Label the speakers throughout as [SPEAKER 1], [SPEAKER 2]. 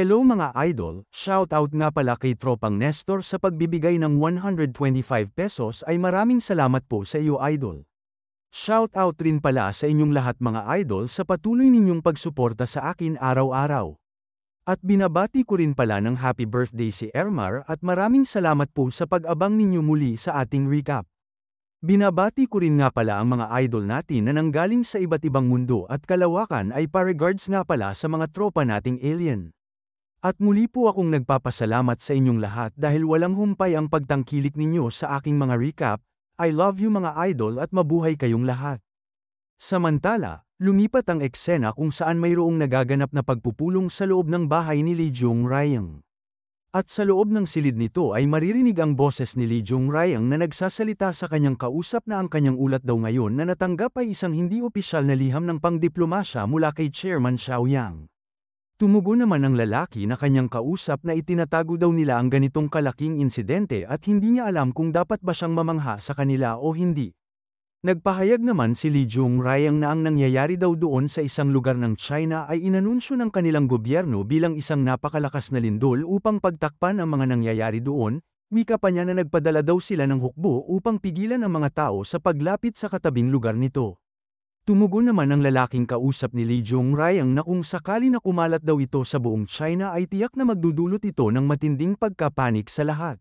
[SPEAKER 1] Hello mga idol, shoutout nga pala kay Tropang Nestor sa pagbibigay ng 125 pesos ay maraming salamat po sa iyo idol. Shoutout rin pala sa inyong lahat mga idol sa patuloy ninyong pagsuporta sa akin araw-araw. At binabati ko rin pala ng happy birthday si Ermar at maraming salamat po sa pag-abang ninyo muli sa ating recap. Binabati ko rin nga pala ang mga idol natin na nanggaling sa iba't ibang mundo at kalawakan ay pa-regards nga pala sa mga tropa nating alien. At muli po akong nagpapasalamat sa inyong lahat dahil walang humpay ang pagtangkilik ninyo sa aking mga recap. I love you mga idol at mabuhay kayong lahat. Samantala, lumipat ang eksena kung saan mayroong nagaganap na pagpupulong sa loob ng bahay ni Lee Jong Ryang. At sa loob ng silid nito ay maririnig ang boses ni Lee Jong Ryang na nagsasalita sa kanyang kausap na ang kanyang ulat daw ngayon na natanggap ay isang hindi opisyal na liham ng pangdiplomasya mula kay Chairman Xiaoyang. Tumugon naman ang lalaki na kanyang kausap na itinatago daw nila ang ganitong kalaking insidente at hindi niya alam kung dapat ba siyang mamangha sa kanila o hindi. Nagpahayag naman si Lee Jong Ryang na ang nangyayari daw doon sa isang lugar ng China ay inanunsyo ng kanilang gobyerno bilang isang napakalakas na lindol upang pagtakpan ang mga nangyayari doon, wika pa niya na nagpadala daw sila ng hukbo upang pigilan ang mga tao sa paglapit sa katabing lugar nito. Tumugon naman ang lalaking kausap ni Lee Jong Ryang na kung sakali na kumalat daw ito sa buong China ay tiyak na magdudulot ito ng matinding pagkapanik sa lahat.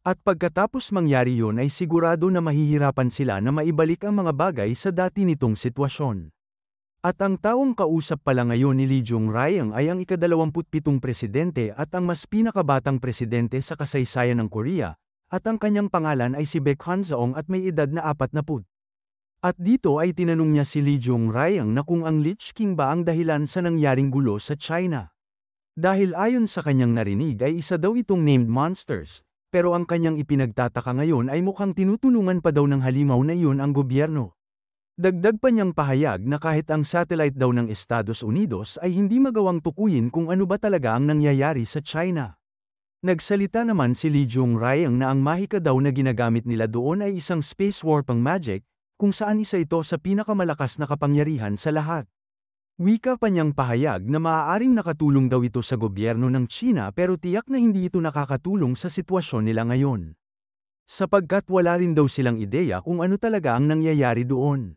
[SPEAKER 1] At pagkatapos mangyari yon ay sigurado na mahihirapan sila na maibalik ang mga bagay sa dati nitong sitwasyon. At ang taong kausap pala ngayon ni Lee Jong Ryang ay ang ika-27 presidente at ang mas pinakabatang presidente sa kasaysayan ng Korea, at ang kanyang pangalan ay si Baek Han-seong at may edad na 40. At dito ay tinanong niya si Lee Jong Ryang na kung ang Lich King ba ang dahilan sa nangyaring gulo sa China. Dahil ayon sa kanyang narinig ay isa daw itong named monsters. Pero ang kanyang ipinagtataka ngayon ay mukhang tinutulungan pa daw ng halimaw na iyon ang gobyerno. Dagdag pa niyang pahayag na kahit ang satellite daw ng Estados Unidos ay hindi magawang tukuyin kung ano ba talaga ang nangyayari sa China. Nagsalita naman si Lee Jong Ryang na ang mahika daw na ginagamit nila doon ay isang space warpang magic, kung saan isa ito sa pinakamalakas na kapangyarihan sa lahat. Wika pa niyang pahayag na maaaring nakatulong daw ito sa gobyerno ng China pero tiyak na hindi ito nakakatulong sa sitwasyon nila ngayon. Sapagkat wala rin daw silang ideya kung ano talaga ang nangyayari doon.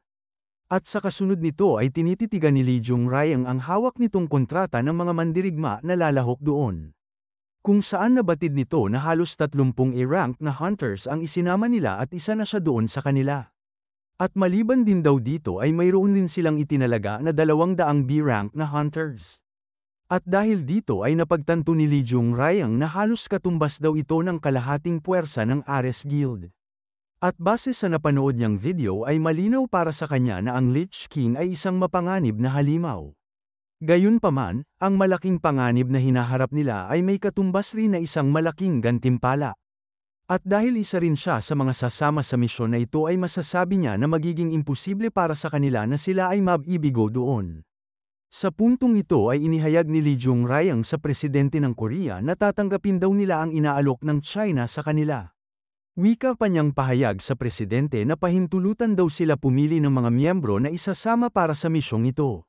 [SPEAKER 1] At sa kasunod nito ay tinititigan ni Lee Jong Ryang ang hawak nitong kontrata ng mga mandirigma na lalahok doon. Kung saan nabatid nito na halos 30 A-rank na hunters ang isinama nila at isa na siya doon sa kanila. At maliban din daw dito ay mayroon din silang itinalaga na 200 B-rank na hunters. At dahil dito ay napagtanto ni Lee Jong Ryang na halos katumbas daw ito ng kalahating puwersa ng Ares Guild. At base sa napanood niyang video ay malinaw para sa kanya na ang Lich King ay isang mapanganib na halimaw. Gayunpaman, ang malaking panganib na hinaharap nila ay may katumbas rin na isang malaking gantimpala. At dahil isa rin siya sa mga sasama sa misyon na ito ay masasabi niya na magiging imposible para sa kanila na sila ay mabibigo doon. Sa puntong ito ay inihayag ni Lee Jong Ryang sa presidente ng Korea na tatanggapin daw nila ang inaalok ng China sa kanila. Wika pa niyang pahayag sa presidente na pahintulutan daw sila pumili ng mga miyembro na isasama para sa misyong ito.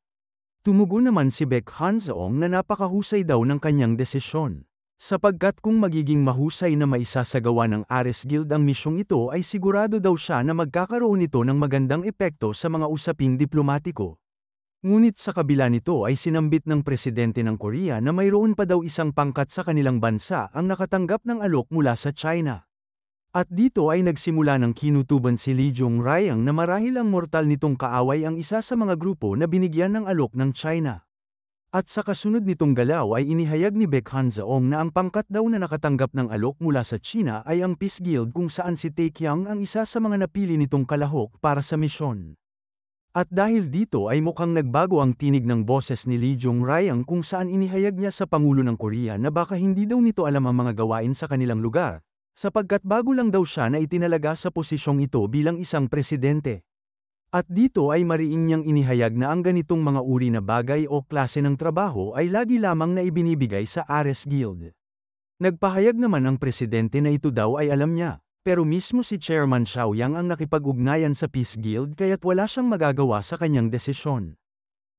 [SPEAKER 1] Tumugon naman si Baek Han-seong na napakahusay daw ng kanyang desisyon. Sapagkat kung magiging mahusay na maisasagawa ng Ares Guild ang misyong ito ay sigurado daw siya na magkakaroon ito ng magandang epekto sa mga usaping diplomatiko. Ngunit sa kabila nito ay sinambit ng presidente ng Korea na mayroon pa daw isang pangkat sa kanilang bansa ang nakatanggap ng alok mula sa China. At dito ay nagsimula ng kinutuban si Lee Jong Ryang na marahil ang mortal nitong kaaway ang isa sa mga grupo na binigyan ng alok ng China. At sa kasunod nitong galaw ay inihayag ni Baek Han-seong na ang pangkat daw na nakatanggap ng alok mula sa China ay ang Peace Guild kung saan si Taekyang ang isa sa mga napili nitong kalahok para sa misyon. At dahil dito ay mukhang nagbago ang tinig ng boses ni Lee Jong Ryang kung saan inihayag niya sa Pangulo ng Korea na baka hindi daw nito alam ang mga gawain sa kanilang lugar, sapagkat bago lang daw siya na itinalaga sa posisyong ito bilang isang presidente. At dito ay mariing niyang inihayag na ang ganitong mga uri na bagay o klase ng trabaho ay lagi lamang na ibinibigay sa Ares Guild. Nagpahayag naman ang presidente na ito daw ay alam niya, pero mismo si Chairman Xiaoyang ang nakipag-ugnayan sa Peace Guild kaya't wala siyang magagawa sa kanyang desisyon.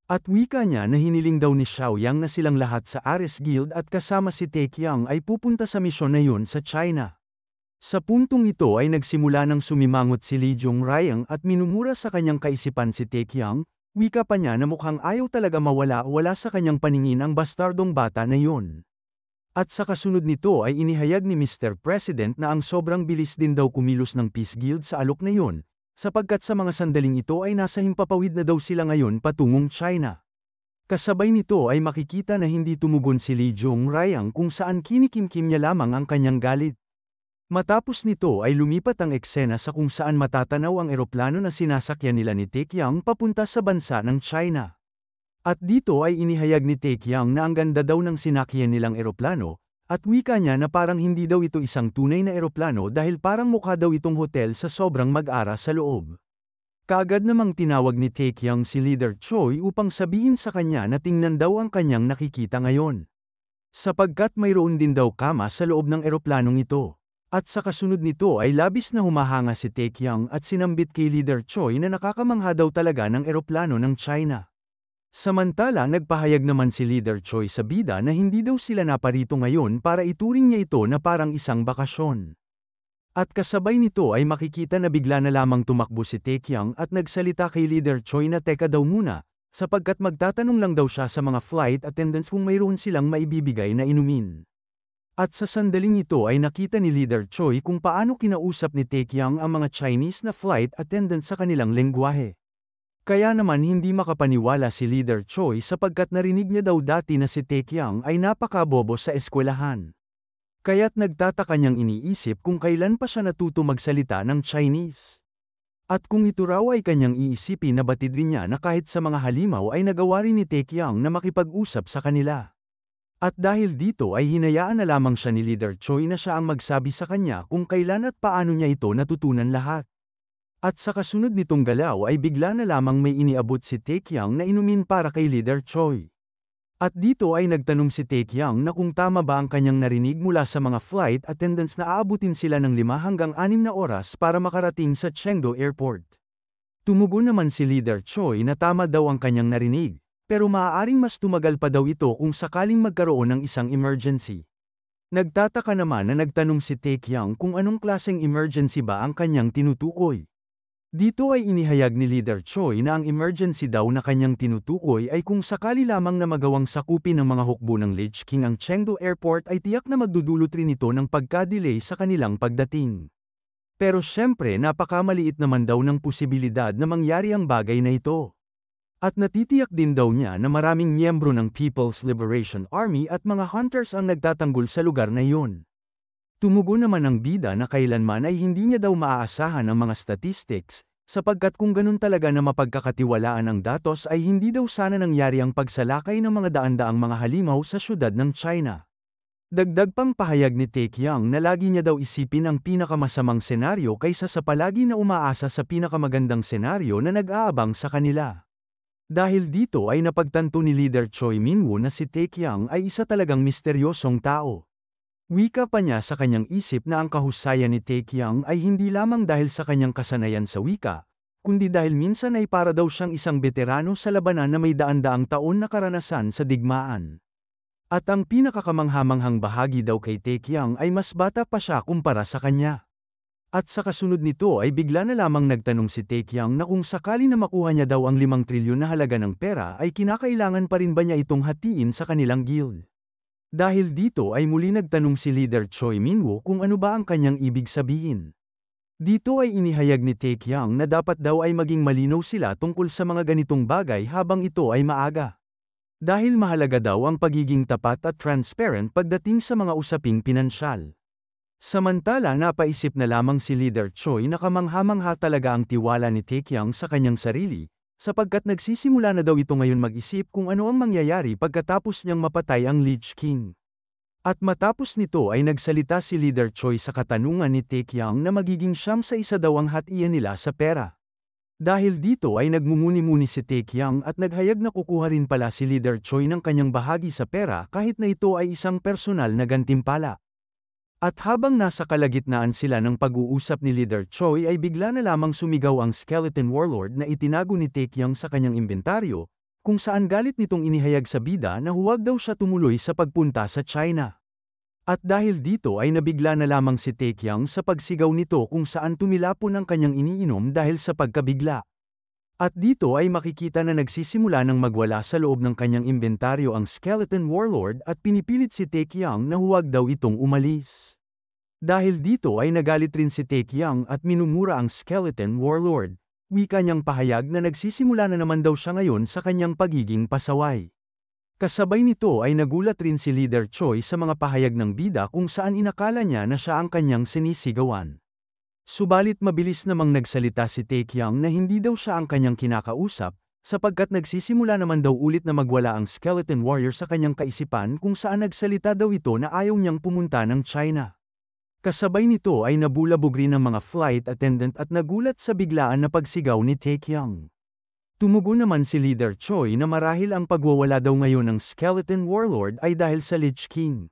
[SPEAKER 1] At wika niya na hiniling daw ni Xiaoyang na silang lahat sa Ares Guild at kasama si Taekyang ay pupunta sa misyon na yun sa China. Sa puntong ito ay nagsimula ng sumimangot si Li Jongrayang at minumura sa kanyang kaisipan si Taekyang, wika pa niya na mukhang ayaw talaga mawala-wala sa kanyang paningin ang bastardong bata na yun. At sa kasunod nito ay inihayag ni Mr. President na ang sobrang bilis din daw kumilos ng Peace Guild sa alok na yun, sapagkat sa mga sandaling ito ay nasa himpapawid na daw sila ngayon patungong China. Kasabay nito ay makikita na hindi tumugon si Li Jongrayang kung saan kinikimkim niya lamang ang kanyang galit. Matapos nito ay lumipat ang eksena sa kung saan matatanaw ang eroplano na sinasakyan nila ni Taekyang papunta sa bansa ng China. At dito ay inihayag ni Taekyang na ang ganda daw ng sinakyan nilang eroplano, at wika niya na parang hindi daw ito isang tunay na eroplano dahil parang mukha daw itong hotel sa sobrang mag-ara sa loob. Kaagad namang tinawag ni Taekyang si Leader Choi upang sabihin sa kanya na tingnan daw ang kanyang nakikita ngayon. Sapagkat mayroon din daw kama sa loob ng eroplanong ito. At sa kasunod nito ay labis na humahanga si Taekyang at sinambit kay Leader Choi na nakakamangha daw talaga ng eroplano ng China. Samantala nagpahayag naman si Leader Choi sa bida na hindi daw sila naparito ngayon para ituring niya ito na parang isang bakasyon. At kasabay nito ay makikita na bigla na lamang tumakbo si Taekyang at nagsalita kay Leader Choi na teka daw muna, sapagkat magtatanong lang daw siya sa mga flight attendants kung mayroon silang maibibigay na inumin. At sa sandaling ito ay nakita ni Leader Choi kung paano kinausap ni Taekyang ang mga Chinese na flight attendants sa kanilang lengguwahe. Kaya naman hindi makapaniwala si Leader Choi sapagkat narinig niya daw dati na si Taekyang ay napakabobo sa eskwelahan. Kaya't nagtataka niyang iniisip kung kailan pa siya natuto magsalita ng Chinese. At kung ito raw ay kanyang iisipin na batid rin niya na kahit sa mga halimaw ay nagawa rin ni Taekyang na makipag-usap sa kanila. At dahil dito ay hinayaan na lamang siya ni Leader Choi na siya ang magsabi sa kanya kung kailan at paano niya ito natutunan lahat. At sa kasunod nitong galaw ay bigla na lamang may iniabot si Taekyang na inumin para kay Leader Choi. At dito ay nagtanong si Taekyang na kung tama ba ang kanyang narinig mula sa mga flight attendants na aabutin sila ng 5 hanggang 6 na oras para makarating sa Chengdu Airport. Tumugon naman si Leader Choi na tama daw ang kanyang narinig, pero maaaring mas tumagal pa daw ito kung sakaling magkaroon ng isang emergency. Nagtataka naman na nagtanong si Taekyang kung anong klaseng emergency ba ang kanyang tinutukoy. Dito ay inihayag ni Leader Choi na ang emergency daw na kanyang tinutukoy ay kung sakali lamang na magawang sakupin ng mga hukbo ng Lich King ang Chengdu Airport ay tiyak na magdudulot rin ito ng pagka-delay sa kanilang pagdating. Pero syempre napakamaliit naman daw ng posibilidad na mangyari ang bagay na ito. At natitiyak din daw niya na maraming miyembro ng People's Liberation Army at mga hunters ang nagtatanggol sa lugar na iyon. Tumugon naman ang bida na kailanman ay hindi niya daw maaasahan ang mga statistics, sapagkat kung ganun talaga na mapagkakatiwalaan ang datos ay hindi daw sana nangyari ang pagsalakay ng mga daan-daang mga halimaw sa syudad ng China. Dagdag pang pahayag ni Taekyang na lagi niya daw isipin ang pinakamasamang senaryo kaysa sa palagi na umaasa sa pinakamagandang senaryo na nag-aabang sa kanila. Dahil dito ay napagtanto ni Leader Choi Min-woo na si Taekyang ay isa talagang misteryosong tao. Wika pa niya sa kanyang isip na ang kahusayan ni Taekyang ay hindi lamang dahil sa kanyang kasanayan sa wika, kundi dahil minsan ay para daw siyang isang veterano sa labanan na may daan-daang taon na karanasan sa digmaan. At ang pinakakamanghamanghang bahagi daw kay Taekyang ay mas bata pa siya kumpara sa kanya. At sa kasunod nito ay bigla na lamang nagtanong si Taekyang na kung sakali na makuha niya daw ang 5 trilyon na halaga ng pera ay kinakailangan pa rin ba niya itong hatiin sa kanilang guild. Dahil dito ay muli nagtanong si Leader Choi Min-woo kung ano ba ang kanyang ibig sabihin. Dito ay inihayag ni Taekyang na dapat daw ay maging malinaw sila tungkol sa mga ganitong bagay habang ito ay maaga. Dahil mahalaga daw ang pagiging tapat at transparent pagdating sa mga usaping pinansyal. Samantala napaisip na lamang si Leader Choi na kamangha-mangha talaga ang tiwala ni Taekyang sa kanyang sarili, sapagkat nagsisimula na daw ito ngayon mag-isip kung ano ang mangyayari pagkatapos niyang mapatay ang Lich King. At matapos nito ay nagsalita si Leader Choi sa katanungan ni Taekyang na magiging siyam sa isa daw ang hatian nila sa pera. Dahil dito ay nagmumuni-muni si Taekyang at naghayag na kukuha rin pala si Leader Choi ng kanyang bahagi sa pera kahit na ito ay isang personal na gantimpala. At habang nasa kalagitnaan sila ng pag-uusap ni Leader Choi ay bigla na lamang sumigaw ang Skeleton Warlord na itinago ni Taekyang sa kanyang inventaryo, kung saan galit nitong inihayag sa bida na huwag daw siya tumuloy sa pagpunta sa China. At dahil dito ay nabigla na lamang si Taecyeon sa pagsigaw nito kung saan tumilapon ang kanyang iniinom dahil sa pagkabigla. At dito ay makikita na nagsisimula ng magwala sa loob ng kanyang inventaryo ang Skeleton Warlord at pinipilit si Taecyeon na huwag daw itong umalis. Dahil dito ay nagalit rin si Taecyeon at minumura ang Skeleton Warlord. Wika niyang pahayag na nagsisimula na naman daw siya ngayon sa kanyang pagiging pasaway. Kasabay nito ay nagulat rin si Leader Choi sa mga pahayag ng bida kung saan inakala niya na siya ang kanyang sinisigawan. Subalit mabilis namang nagsalita si Taecyeon na hindi daw siya ang kanyang kinakausap, sapagkat nagsisimula naman daw ulit na magwala ang Skeleton Warrior sa kanyang kaisipan kung saan nagsalita daw ito na ayaw niyang pumunta ng China. Kasabay nito ay nabulabog rin ang mga flight attendant at nagulat sa biglaan na pagsigaw ni Taecyeon. Tumugon naman si Leader Choi na marahil ang pagwawala daw ngayon ng Skeleton Warlord ay dahil sa Lich King.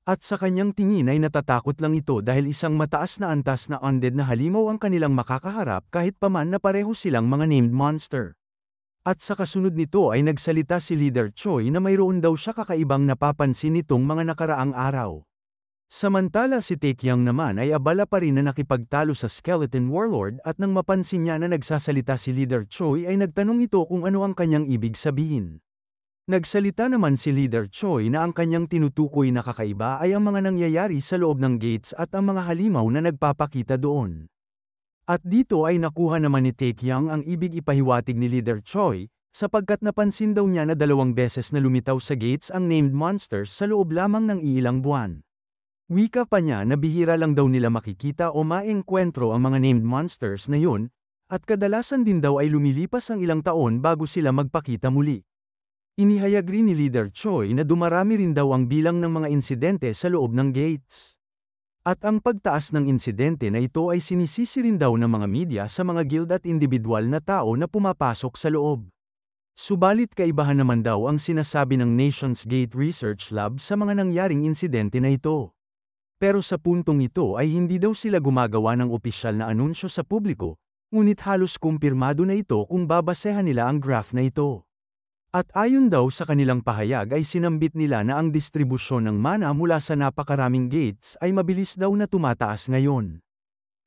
[SPEAKER 1] At sa kanyang tingin ay natatakot lang ito dahil isang mataas na antas na undead na halimaw ang kanilang makakaharap kahit paman na pareho silang mga named monster. At sa kasunod nito ay nagsalita si Leader Choi na mayroon daw siya kakaibang napapansin nitong mga nakaraang araw. Samantala si Taecyeon naman ay abala pa rin na nakipagtalo sa Skeleton Warlord at nang mapansin niya na nagsasalita si Leader Choi ay nagtanong ito kung ano ang kanyang ibig sabihin. Nagsalita naman si Leader Choi na ang kanyang tinutukoy na kakaiba ay ang mga nangyayari sa loob ng gates at ang mga halimaw na nagpapakita doon. At dito ay nakuha naman ni Taecyeon ang ibig ipahiwatig ni Leader Choi, sapagkat napansin daw niya na 2 beses na lumitaw sa gates ang named monsters sa loob lamang ng ilang buwan. Wika pa niya na bihira lang daw nila makikita o maengkwentro ang mga named monsters na yun, at kadalasan din daw ay lumilipas ang ilang taon bago sila magpakita muli. Inihayag rin ni Leader Choi na dumarami rin daw ang bilang ng mga insidente sa loob ng gates. At ang pagtaas ng insidente na ito ay sinisisi rin daw ng mga media sa mga guild at individual na tao na pumapasok sa loob. Subalit kaibahan naman daw ang sinasabi ng Nations Gate Research Lab sa mga nangyaring insidente na ito. Pero sa puntong ito ay hindi daw sila gumagawa ng opisyal na anunsyo sa publiko, ngunit halos kumpirmado na ito kung babasehan nila ang graph na ito. At ayon daw sa kanilang pahayag ay sinambit nila na ang distribusyon ng mana mula sa napakaraming gates ay mabilis daw na tumataas ngayon.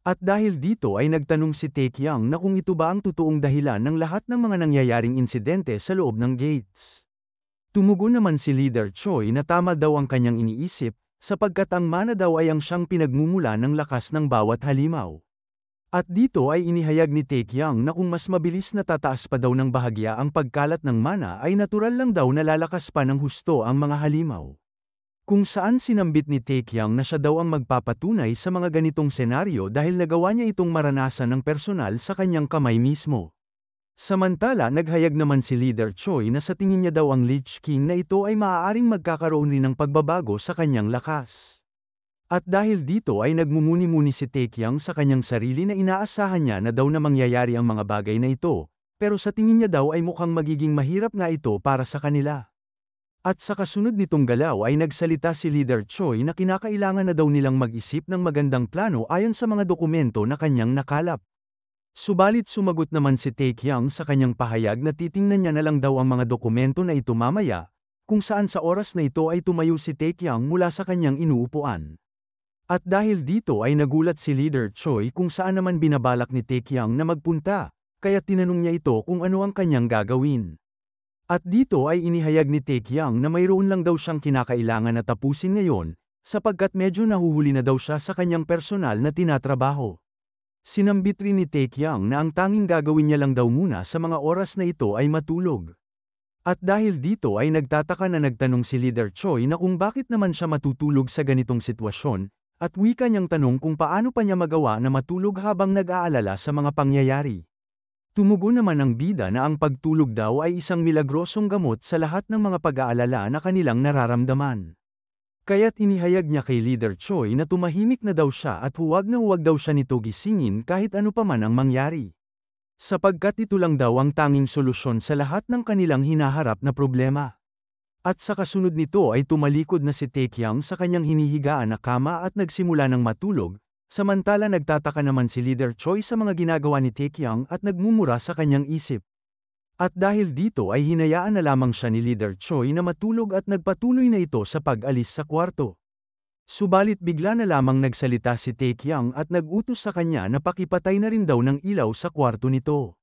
[SPEAKER 1] At dahil dito ay nagtanong si Taecyeon na kung ito ba ang totoong dahilan ng lahat ng mga nangyayaring insidente sa loob ng gates. Tumugon naman si Leader Choi na tama daw ang kanyang iniisip, sapagkat ang mana daw ay ang siyang pinagmumula ng lakas ng bawat halimaw. At dito ay inihayag ni Taecyeon na kung mas mabilis na tataas pa daw ng bahagya ang pagkalat ng mana ay natural lang daw na lalakas pa ng husto ang mga halimaw. Kung saan sinambit ni Taecyeon na siya daw ang magpapatunay sa mga ganitong senaryo dahil nagawa niya itong maranasan ng personal sa kanyang kamay mismo. Samantala naghayag naman si Leader Choi na sa tingin niya daw ang Lich King na ito ay maaaring magkakaroon rin ng pagbabago sa kanyang lakas. At dahil dito ay nagmumuni-muni si Taecyeon sa kanyang sarili na inaasahan niya na daw na mangyayari ang mga bagay na ito, pero sa tingin niya daw ay mukhang magiging mahirap nga ito para sa kanila. At sa kasunod nitong galaw ay nagsalita si Leader Choi na kinakailangan na daw nilang mag-isip ng magandang plano ayon sa mga dokumento na kanyang nakalap. Subalit sumagot naman si Taecyeon sa kanyang pahayag na titingnan niya na lang daw ang mga dokumento na ito mamaya, kung saan sa oras na ito ay tumayo si Taecyeon mula sa kanyang inuupuan. At dahil dito ay nagulat si Leader Choi kung saan naman binabalak ni Taecyeon na magpunta, kaya tinanong niya ito kung ano ang kanyang gagawin. At dito ay inihayag ni Taecyeon na mayroon lang daw siyang kinakailangan na tapusin ngayon, sapagkat medyo nahuhuli na daw siya sa kanyang personal na tinatrabaho. Sinambit rin ni Taecyeon na ang tanging gagawin niya lang daw muna sa mga oras na ito ay matulog. At dahil dito ay nagtataka na nagtanong si Leader Choi na kung bakit naman siya matutulog sa ganitong sitwasyon, at wika niyang tanong kung paano pa niya magawa na matulog habang nag-aalala sa mga pangyayari. Tumugon naman ang bida na ang pagtulog daw ay isang milagrosong gamot sa lahat ng mga pag-aalala na kanilang nararamdaman. Kaya't inihayag niya kay Leader Choi na tumahimik na daw siya at huwag daw siya nito gisingin kahit ano pa man ang mangyari. Sapagkat ito lang daw ang tanging solusyon sa lahat ng kanilang hinaharap na problema. At sa kasunod nito ay tumalikod na si Taecyeon sa kanyang hinihigaan na kama at nagsimula ng matulog, samantala nagtataka naman si Leader Choi sa mga ginagawa ni Taecyeon at nagmumura sa kanyang isip. At dahil dito ay hinayaan na lamang siya ni Leader Choi na matulog at nagpatuloy na ito sa pag-alis sa kwarto. Subalit bigla na lamang nagsalita si Taekyang at nag-utos sa kanya na pakipatay na rin daw ng ilaw sa kwarto nito.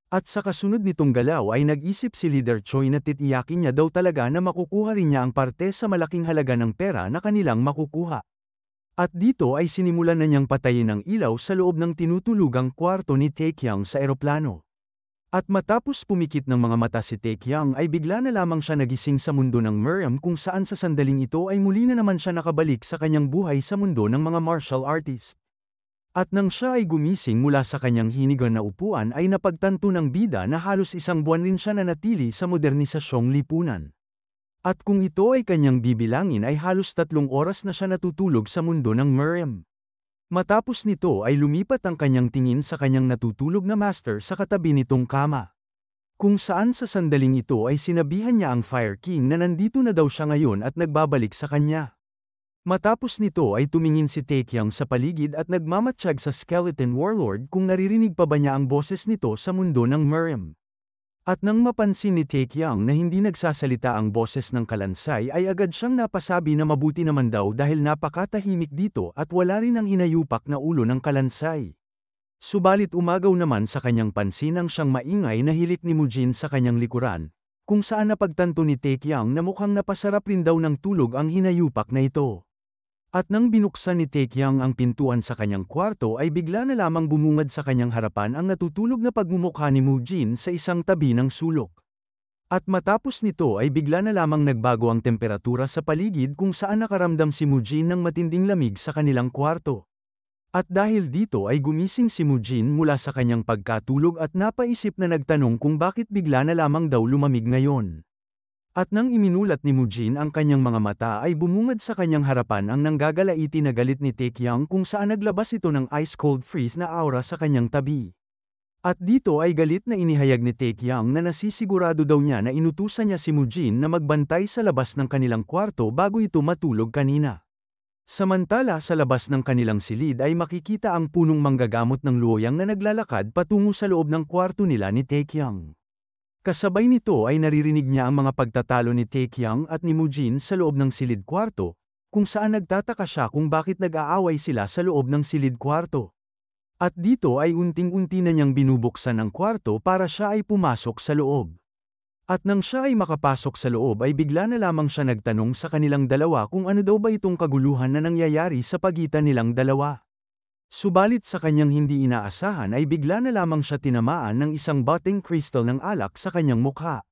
[SPEAKER 1] At sa kasunod nitong galaw ay nag-isip si Leader Choi na titiyakin niya daw talaga na makukuha rin niya ang parte sa malaking halaga ng pera na kanilang makukuha. At dito ay sinimulan na niyang patayin ang ilaw sa loob ng tinutulugang kwarto ni Taekyang sa eroplano. At matapos pumikit ng mga mata si Taekyang ay bigla na lamang siya nagising sa mundo ng Miriam kung saan sa sandaling ito ay muli na naman siya nakabalik sa kanyang buhay sa mundo ng mga martial artist. At nang siya ay gumising mula sa kanyang hinigan na upuan ay napagtanto ng bida na halos isang buwan rin siya nanatili sa modernisasyong lipunan. At kung ito ay kanyang bibilangin ay halos 3 oras na siya natutulog sa mundo ng Miriam. Matapos nito ay lumipat ang kanyang tingin sa kanyang natutulog na master sa katabi nitong kama. Kung saan sa sandaling ito ay sinabihan niya ang Fire King na nandito na daw siya ngayon at nagbabalik sa kanya. Matapos nito ay tumingin si Taekyang sa paligid at nagmamatsyag sa Skeleton Warlord kung naririnig pa ba niya ang boses nito sa mundo ng Miriam. At nang mapansin ni Taekyang na hindi nagsasalita ang boses ng kalansay ay agad siyang napasabi na mabuti naman daw dahil napakatahimik dito at wala rin ang hinayupak na ulo ng kalansay. Subalit umagaw naman sa kanyang pansin ang siyang maingay na hilik ni Mujin sa kanyang likuran, kung saan napagtanto ni Taekyang na mukhang napasarap rin daw ng tulog ang hinayupak na ito. At nang binuksan ni Taekyang ang pintuan sa kanyang kwarto ay bigla na lamang bumungad sa kanyang harapan ang natutulog na pagmumukha ni Mujin sa isang tabi ng sulok. At matapos nito ay bigla na lamang nagbago ang temperatura sa paligid kung saan nakaramdam si Mujin ng matinding lamig sa kanilang kwarto. At dahil dito ay gumising si Mujin mula sa kanyang pagkatulog at napaisip na nagtanong kung bakit bigla na lamang daw lumamig ngayon. At nang iminulat ni Mujin ang kanyang mga mata ay bumungad sa kanyang harapan ang nanggagalaiti na galit ni Taekyang kung saan naglabas ito ng ice-cold freeze na aura sa kanyang tabi. At dito ay galit na inihayag ni Taekyang na nasisigurado daw niya na inutusan niya si Mujin na magbantay sa labas ng kanilang kwarto bago ito matulog kanina. Samantala sa labas ng kanilang silid ay makikita ang punong manggagamot ng Luoyang na naglalakad patungo sa loob ng kwarto nila ni Taekyang. Kasabay nito ay naririnig niya ang mga pagtatalo ni Taekyang at ni Mujin sa loob ng silid kwarto, kung saan nagtataka siya kung bakit nag-aaway sila sa loob ng silid kwarto. At dito ay unting-unti na niyang binubuksan ang kwarto para siya ay pumasok sa loob. At nang siya ay makapasok sa loob ay bigla na lamang siya nagtanong sa kanilang dalawa kung ano daw ba itong kaguluhan na nangyayari sa pagitan nilang dalawa. Subalit sa kanyang hindi inaasahan ay bigla na lamang siya tinamaan ng isang boteng crystal ng alak sa kanyang mukha.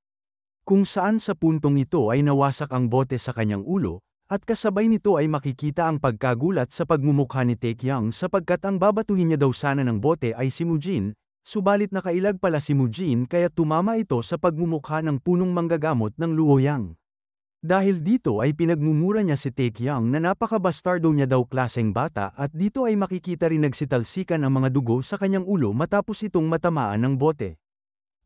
[SPEAKER 1] Kung saan sa puntong ito ay nawasak ang bote sa kanyang ulo, at kasabay nito ay makikita ang pagkagulat sa pagmumukha ni Taekyang sapagkat ang babatuhin niya daw sana ng bote ay si Mujin, subalit nakailag pala si Mujin kaya tumama ito sa pagmumukha ng punong manggagamot ng Luoyang. Dahil dito ay pinagmumura niya si Taekyang na napakabastardo niya daw klaseng bata at dito ay makikita rin nagsitalsikan ang mga dugo sa kanyang ulo matapos itong matamaan ng bote.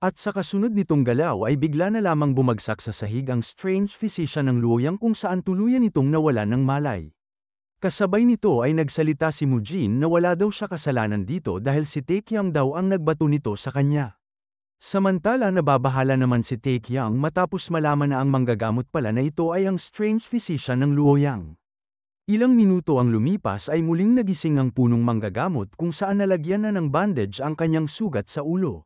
[SPEAKER 1] At sa kasunod nitong galaw ay bigla na lamang bumagsak sa sahig ang strange physician ng Luoyang kung saan tuluyan itong nawalan ng malay. Kasabay nito ay nagsalita si Mujin na wala daw siya kasalanan dito dahil si Taekyang daw ang nagbato nito sa kanya. Samantala nababahala naman si Taekyang matapos malaman na ang manggagamot pala na ito ay ang strange physician ng Luoyang. Ilang minuto ang lumipas ay muling nagising ang punong manggagamot kung saan nalagyan na ng bandage ang kanyang sugat sa ulo.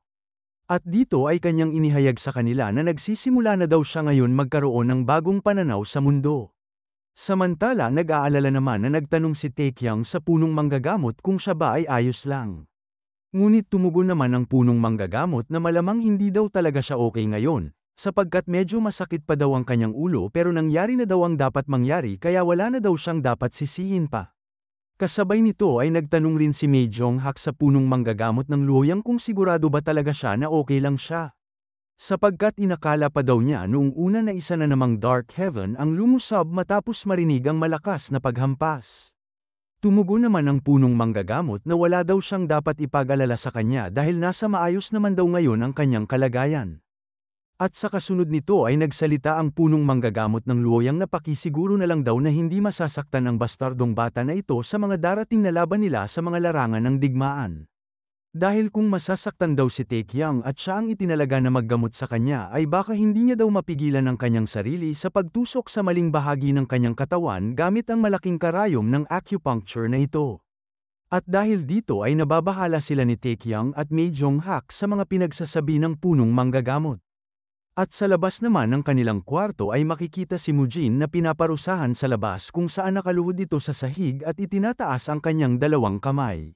[SPEAKER 1] At dito ay kanyang inihayag sa kanila na nagsisimula na daw siya ngayon magkaroon ng bagong pananaw sa mundo. Samantala nag-aalala naman na nagtanong si Taekyang sa punong manggagamot kung siya ba ay ayos lang. Ngunit tumugon naman ang punong manggagamot na malamang hindi daw talaga siya okay ngayon, sapagkat medyo masakit pa daw ang kanyang ulo pero nangyari na daw ang dapat mangyari kaya wala na daw siyang dapat sisihin pa. Kasabay nito ay nagtanong rin si Mae Jong-hak sa punong manggagamot ng Luoyang kung sigurado ba talaga siya na okay lang siya. Sapagkat inakala pa daw niya noong una na isa na namang Dark Heaven ang lumusab matapos marinig ang malakas na paghampas. Tumugon naman ang punong manggagamot na wala daw siyang dapat ipag-alala sa kanya dahil nasa maayos naman daw ngayon ang kanyang kalagayan. At sa kasunod nito ay nagsalita ang punong manggagamot ng Luoyang na pakisiguro na lang daw na hindi masasaktan ang bastardong bata na ito sa mga darating na laban nila sa mga larangan ng digmaan. Dahil kung masasaktan daw si Taekyang at siya ang itinalaga na maggamot sa kanya ay baka hindi niya daw mapigilan ang kanyang sarili sa pagtusok sa maling bahagi ng kanyang katawan gamit ang malaking karayom ng acupuncture na ito. At dahil dito ay nababahala sila ni Taekyang at Mae Jong-hak sa mga pinagsasabi ng punong manggagamot. At sa labas naman ng kanilang kwarto ay makikita si Mujin na pinaparusahan sa labas kung saan nakaluhod ito sa sahig at itinataas ang kanyang dalawang kamay.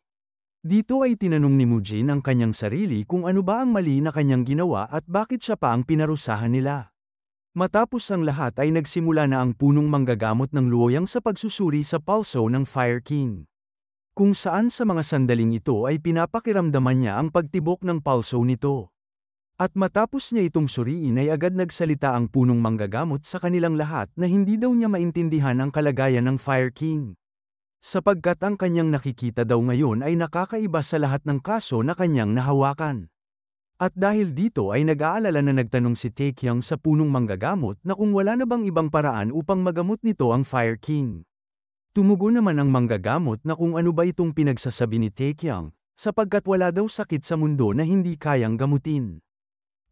[SPEAKER 1] Dito ay tinanong ni Mujin ang kanyang sarili kung ano ba ang mali na kanyang ginawa at bakit siya pa ang pinarusahan nila. Matapos ang lahat ay nagsimula na ang punong manggagamot ng luoyang sa pagsusuri sa pulso ng Fire King. Kung saan sa mga sandaling ito ay pinapakiramdaman niya ang pagtibok ng pulso nito. At matapos niya itong suriin ay agad nagsalita ang punong manggagamot sa kanilang lahat na hindi daw niya maintindihan ang kalagayan ng Fire King. Sapagkat ang kanyang nakikita daw ngayon ay nakakaiba sa lahat ng kaso na kanyang nahawakan. At dahil dito ay nag-aalala na nagtanong si Taekyang sa punong manggagamot na kung wala na bang ibang paraan upang magamot nito ang Fire King. Tumugon naman ang manggagamot na kung ano ba itong pinagsasabi ni Taekyang, sapagkat wala daw sakit sa mundo na hindi kayang gamutin.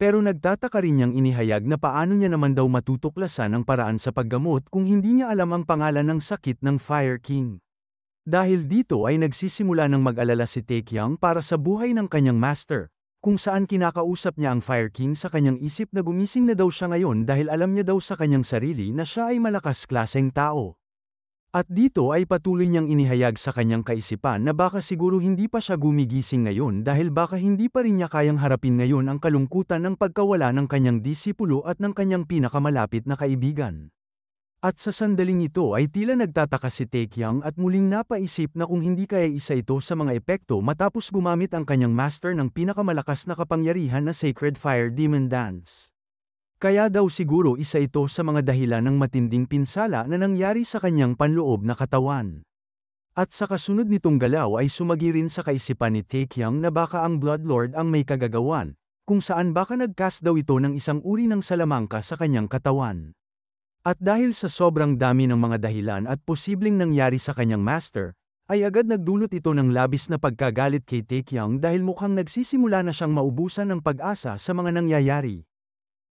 [SPEAKER 1] Pero nagtataka rin niyang inihayag na paano niya naman daw matutuklasan ang paraan sa paggamot kung hindi niya alam ang pangalan ng sakit ng Fire King. Dahil dito ay nagsisimula ng mag-alala si Taekyang para sa buhay ng kanyang master, kung saan kinakausap niya ang Fire King sa kanyang isip na gumising na daw siya ngayon dahil alam niya daw sa kanyang sarili na siya ay malakas klaseng tao. At dito ay patuloy niyang inihayag sa kanyang kaisipan na baka siguro hindi pa siya gumigising ngayon dahil baka hindi pa rin niya kayang harapin ngayon ang kalungkutan ng pagkawala ng kanyang disipulo at ng kanyang pinakamalapit na kaibigan. At sa sandaling ito ay tila nagtataka si Taekyang at muling napaisip na kung hindi kaya isa ito sa mga epekto matapos gumamit ang kanyang master ng pinakamalakas na kapangyarihan na Sacred Fire Demon Dance. Kaya daw siguro isa ito sa mga dahilan ng matinding pinsala na nangyari sa kanyang panloob na katawan. At sa kasunod nitong galaw ay sumagi rin sa kaisipan ni Taekyang na baka ang Bloodlord ang may kagagawan, kung saan baka nag-cast daw ito ng isang uri ng salamangka sa kanyang katawan. At dahil sa sobrang dami ng mga dahilan at posibleng nangyari sa kanyang master, ay agad nagdulot ito ng labis na pagkagalit kay Taekyang dahil mukhang nagsisimula na siyang maubusan ng pag-asa sa mga nangyayari.